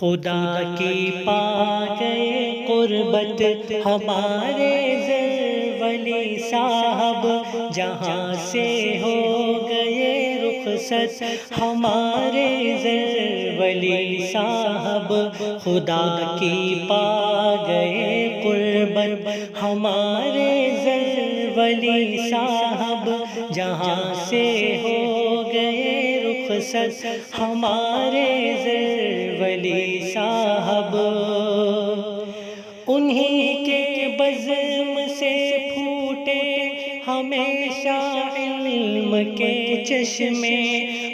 خدا کی پا گئے قربت ہمارے ولی صاحب، جہاں سے ہو گئے رخصت ہمارے ولی صاحب۔ خدا کی پا گئے قربت ہمارے ولی صاحب، جہاں سے ہو گئے رخصت ہمارے ولی صاحب۔ انہی کے بزم سے پھوٹے ہمیشہ علم کے چشمے،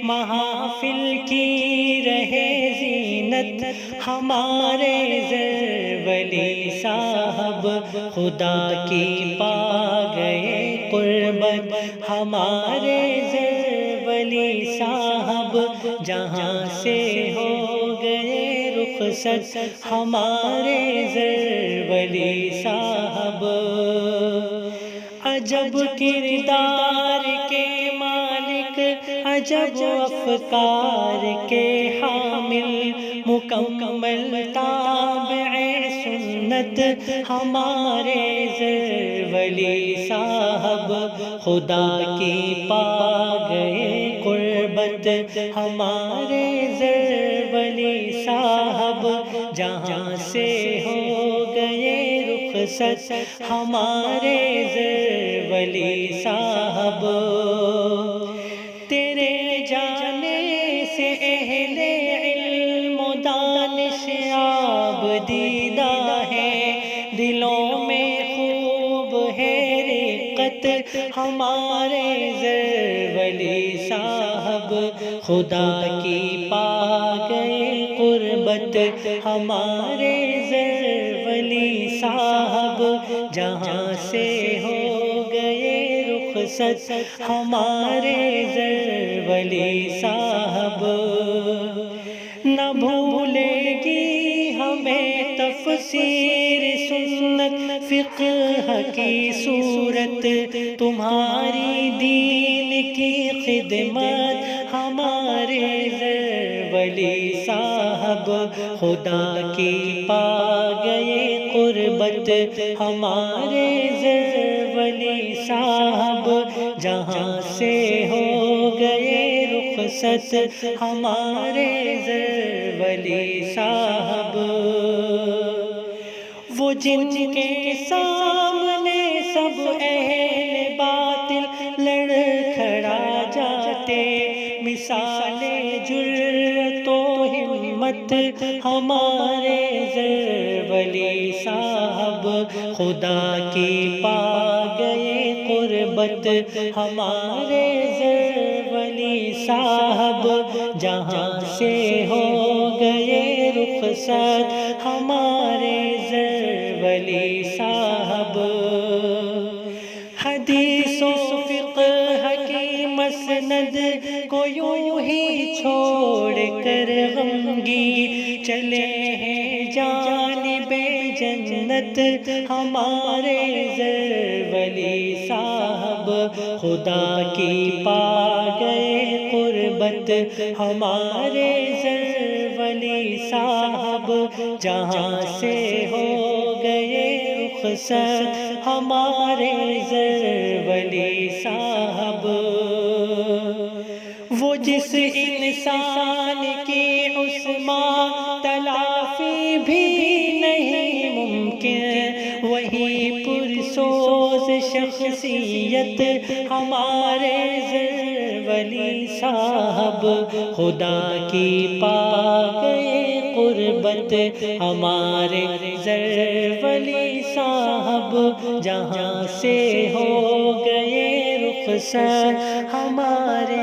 محافل کی رہے زینت ہمارے ولی صاحب۔ خدا کی پا گئے قربت ہمارے ولی صاحب، جہاں سے ہو گئے رخصت ہمارے ولی صاحب۔ عجب کردار کے مالک، عجب افکار کے حامل، مکمل تابع سنت ہمارے ولی صاحب۔ خدا کی پا گئے قربت ہمارے ولی صاحب، جہاں سے ہو گئے رخصت ہمارے ولی صاحب۔ تیرے جانے سے اہل علم و دانش آب دیدہ ہے، دلوں میں خوب ہے رقت ہمارے ولی صاحب۔ خدا کی پا گئے قربت ہمارے ولی صاحب، جہاں سے ہو گئے رخصت ہمارے ولی صاحب۔ نہ بھولے گی ہمیں تفسیر سنت فقہ کی صورت، تمہاری دین کی خدمت ہمارے ولی صاحب۔ خدا کی پا گئے قربت ہمارے ولی صاحب، جہاں سے ہو گئے رخصت ہمارے ولی صاحب۔ وہ جن کے سامنے سب اہل باطل لڑکھڑا جاتے، مثال جرأت و ہمت ہمارے ولی صاحب۔ خدا کی پا گئے قربت ہمارے ولی صاحب، جہاں سے ہو گئے رخصت ہمارے ولی صاحب۔ حدیث و فقہ کی مسند کو یوں ہی چھوڑ کر غمگین چلے ہیں جانب جنت ہمارے ولی صاحب۔ خدا کی پا گئے قربت ہمارے ولی صاحب، جہاں سے ہو گئے رخصت ہمارے ولی صاحب۔ وہ جس انسان کی عصمت تلافی بھی نہیں ممکن، وہی پرسوز شخصیت ہمارے ولی صاحب۔ خدا کی پا گئے قربت ہمارے ولی صاحب، جہاں سے ہو گئے رخصت ہمارے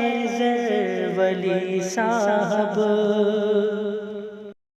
ولی صاحب۔